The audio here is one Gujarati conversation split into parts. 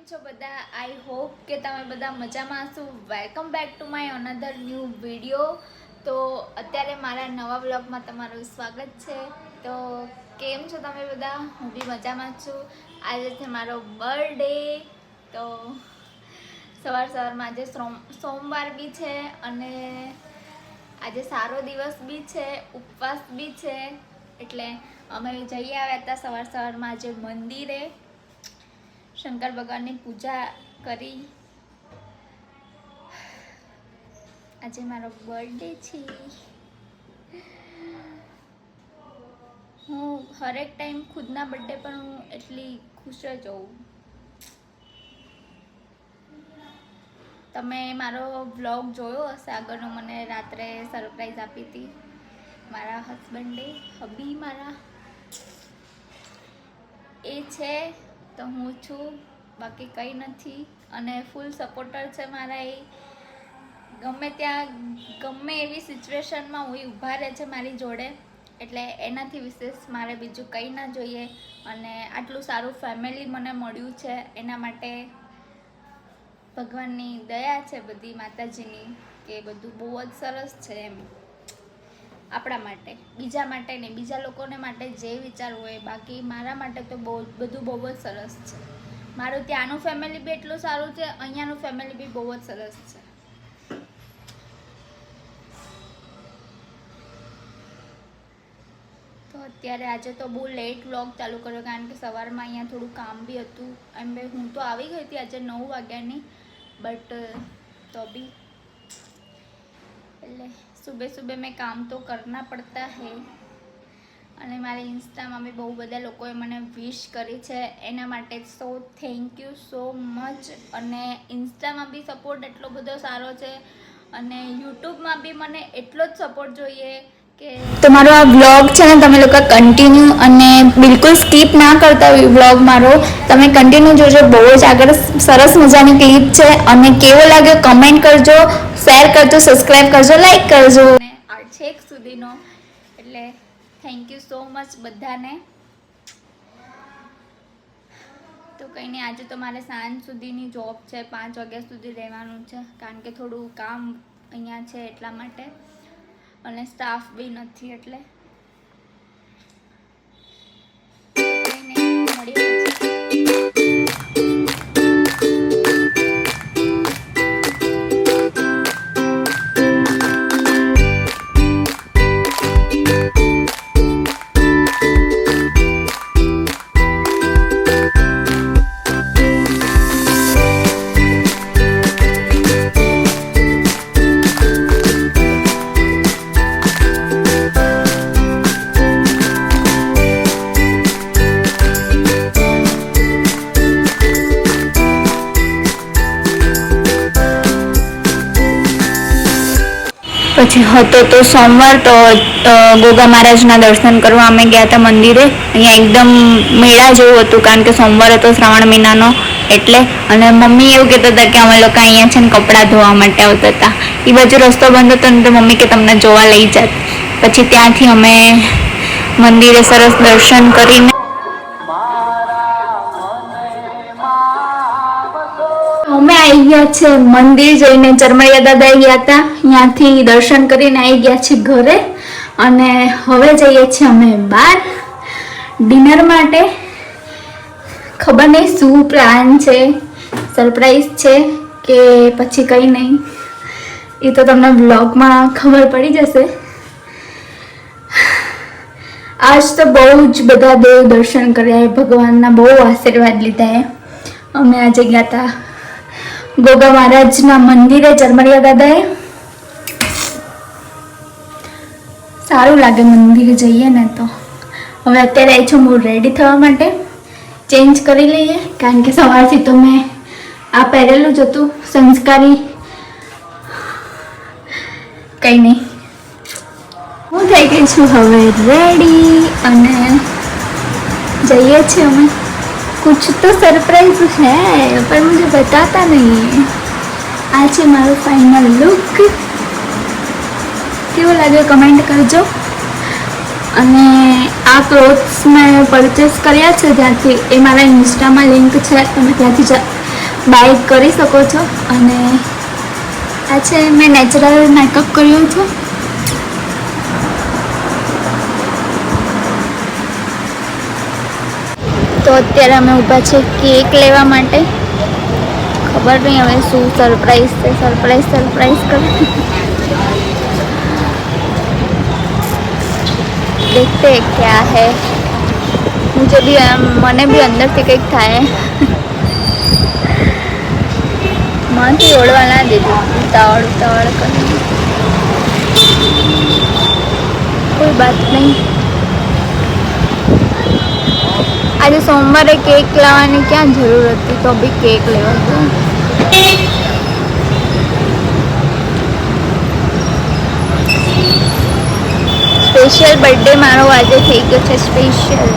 છો બધા? આઈ હોપ કે તમે બધા મજામાં હશો. Welcome back to my another new video. તો અત્યારે મારા નવા બ્લોગમાં તમારું સ્વાગત છે. તો કેમ છો તમે બધા? હું બી મજામાં છું. આજે છે મારો બર્થડે. તો સવારમાં આજે સોમવાર બી છે અને આજે સારો દિવસ બી છે, ઉપવાસ બી છે. એટલે અમે જઈ આવ્યા હતા સવારમાં આજે મંદિરે, શંકર ભગવાનની પૂજા કરી. આજે મારો બર્થડે છે. હું હરેક ટાઈમ ખુદના બર્થડે પર હું એટલી ખુશ જ હોઉં. તમે મારો વ્લોગ જોયો હશે આગળનો. મને રાત્રે સરપ્રાઈઝ આપી હતી મારા હસબન્ડે. હબી મારા એ છે તો હું છું, બાકી કંઈ નથી. અને ફૂલ સપોર્ટર છે મારા. એ ગમે ત્યાં ગમે એવી સિચ્યુએશનમાં હું ઊભા રહે છે મારી જોડે. એટલે એનાથી વિશેષ મારે બીજું કંઈ ના જોઈએ. અને આટલું સારું ફેમિલી મને મળ્યું છે એના માટે ભગવાનની દયા છે, બધી માતાજીની, કે બધું બહુ જ સરસ છે એમ આપણા માટે. બીજા માટે નહીં, બીજા લોકોને માટે જે વિચારવું હોય, બાકી મારા માટે તો બધું બહુ જ સરસ છે. મારું ત્યાંનું ફેમિલી બી એટલું સારું છે, અહીંયાનું ફેમિલી બી બહુ જ સરસ છે. તો અત્યારે આજે તો બહુ લેટ વ્લોગ ચાલુ કર્યો, કારણ કે સવારમાં અહીંયા થોડું કામ બી હતું. એમ બે હું તો આવી ગઈ હતી આજે 9 વાગ્યાની, બટ તો બી એટલે સુબહ મેં કામ તો કરના પડતા હે. અને મારી ઇન્સ્ટામાં બી બહુ બધા લોકોએ મને વિશ કરી છે, એના માટે so thank you so much. અને ઇન્સ્ટામાં બી સપોર્ટ એટલો બધો સારો છે અને યુટ્યુબમાં બી મને એટલો જ સપોર્ટ જોઈએ કે તમારો આ વ્લોગ છે ને તમે લોકો કન્ટિન્યુ અને બિલકુલ સ્કીપ ના કરતા હોય વ્લોગ મારો. તમે કન્ટિન્યુ જોજો, બહુ જ આગળ સરસ મજાની ક્લિપ છે. અને કેવો લાગ્યો કમેન્ટ કરજો, શેર કરજો, સબસ્ક્રાઈબ કરજો, લાઈક કરજો. અને આ છેક સુધીનો એટલે થેન્ક યુ સો મચ બધાને. તો કંઈ નહીં, આજે તો મારે સાંજ સુધીની જોબ છે, 5 વાગ્યા સુધી રહેવાનું છે, કારણ કે થોડું કામ અહીંયા છે એટલા માટે. અને સ્ટાફ બી નથી એટલે કંઈ નહીં, મળીએ પછી. પછી હતો તો સોમવાર, તો ગોગા મહારાજના દર્શન કરવા અમે ગયા હતા મંદિરે. અહીંયા એકદમ મેળા જેવું હતું, કારણ કે સોમવાર હતો શ્રાવણ મહિનાનો એટલે. અને મમ્મી એવું કહેતા હતા કે અમે લોકો અહીંયા છે ને કપડાં ધોવા માટે આવતા હતા. એ બાજુ રસ્તો બંધ હતો ને તો મમ્મી કે તમને જોવા લઈ જાત. પછી ત્યાંથી અમે મંદિરે સરસ દર્શન કરીને અમે આવી ગયા છે મંદિર જઈને. ચરમૈયા દાદા ગયા હતા, ત્યાંથી દર્શન કરીને આવી ગયા છે ઘરે. અને હવે જઈએ છીએ અમે બહાર ડિનર માટે. ખબર નહીં શું પ્લાન છે, સરપ્રાઈઝ છે કે પછી કંઈ નહીં, એ તો તમને બ્લોગમાં ખબર પડી જશે. આજ તો બહુ જ બધા દેવ દર્શન કર્યા, ભગવાનના બહુ આશીર્વાદ લીધા. અમે આજે ગયા હતા ગોગા મહારાજના મંદિરે, ચરમરિયા દાદાએ. સારું લાગે મંદિરે જઈએ ને તો. હવે અત્યારે આવી છું હું રેડી થવા માટે, ચેન્જ કરી લઈએ, કારણ કે સવારથી તો મેં આ પહેરેલું જ હતું સંસ્કારી. કંઈ નહીં, હું થઈ ગઈ છું હવે રેડી અને જઈએ છીએ અમે. कुछ तो सरप्राइज है पर मुझे बताता नहीं. આ છે મારો ફાઇનલ લુક. કેવો લાગ્યો કમેન્ટ કરજો. અને આ ક્લોથ્સ મેં પરચેસ કર્યા છે ત્યાંથી, એ મારા ઇન્સ્ટામાં લિંક છે, તમે ત્યાંથી બાય કરી શકો છો. અને આ છે મેં નેચરલ મેકઅપ કર્યો છે. તો અત્યારે અમે ઊભા છે કેક લેવા માટે. ખબર નહીં હવે શું સરપ્રાઈઝ છે. સરપ્રાઈઝ કરું. देखते हैं क्या है. मुझे भी મને भी અંદરથી કંઈક થાય. માંથી ઓળવા ના દીધું. ઉતાવળ કરી. કોઈ બાત નહીં. આજે સોમવારે કેક લાવવાની ક્યાં જરૂર હતી, તો બી કેક લેવા ગયો. સ્પેશિયલ બર્થડે મારો આજે થઈ ગયો છે. સ્પેશિયલ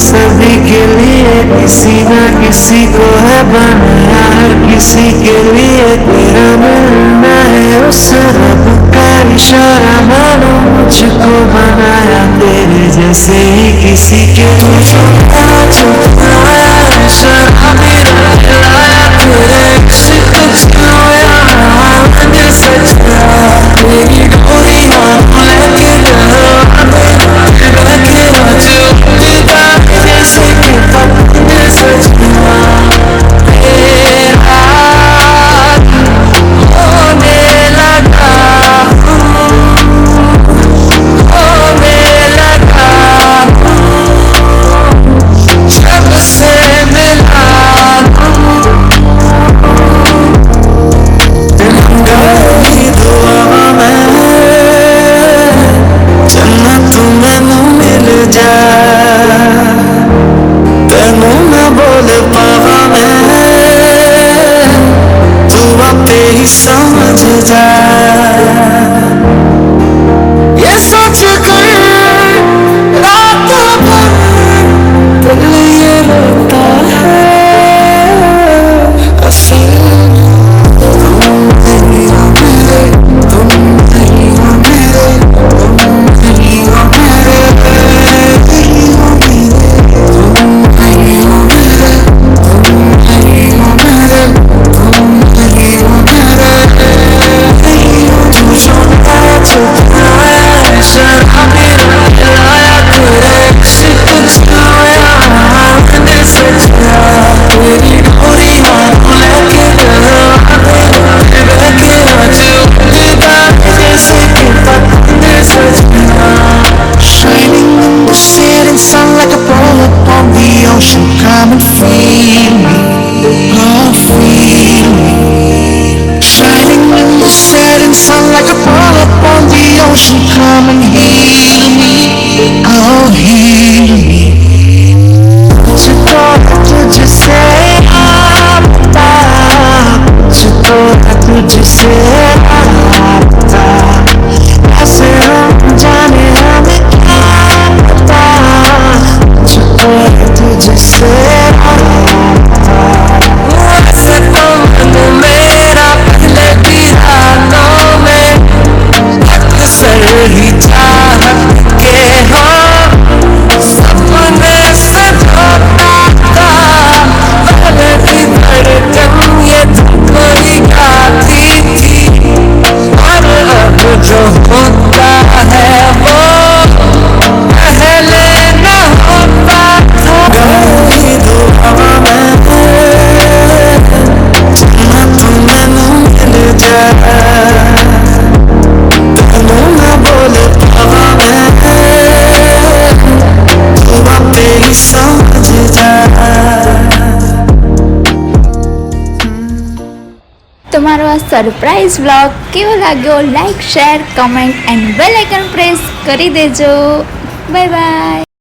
सभी के लिए किसी न किसी को है बनाया, हर किसी के लिए तेरा मिलना है उस रब का इशारा, मानो मुझको बनाया तेरे जैसे ही किसी के लिए छुपाया इशारा मेरा लाया तेरे इश्क छुआ मैंने सचा तेरी डोरी हाथों लेके समझ जा ये सोच कर रातों भर दिल ये रोता है असल तुम नहीं हो मेरे, तुम नहीं हो मेरे, तुम नहीं हो मेरे, नहीं हो मेरे, तुम नहीं हो मेरे, तुम नहीं हो मेरे, तुम नहीं हो sun like a ball upon the ocean, come and heal me, oh heal me. तुझको तुझसे आता, तुझको तुझसे आता, ऐसे हम जाने हमें क्या पता, तुझको तुझसे आता। ऐसे तो मन मेरा पहले की रातों में अक्सर ही चाहत के हो सपने सजोता था, पहले की धड़कन ये तुमको ही गाती थी, और अब जो होता है वो पहले न होता था। તમારો આ સરપ્રાઈઝ વ્લોગ કેવો લાગ્યો like share comment and bell icon press કરી દેજો. Bye bye.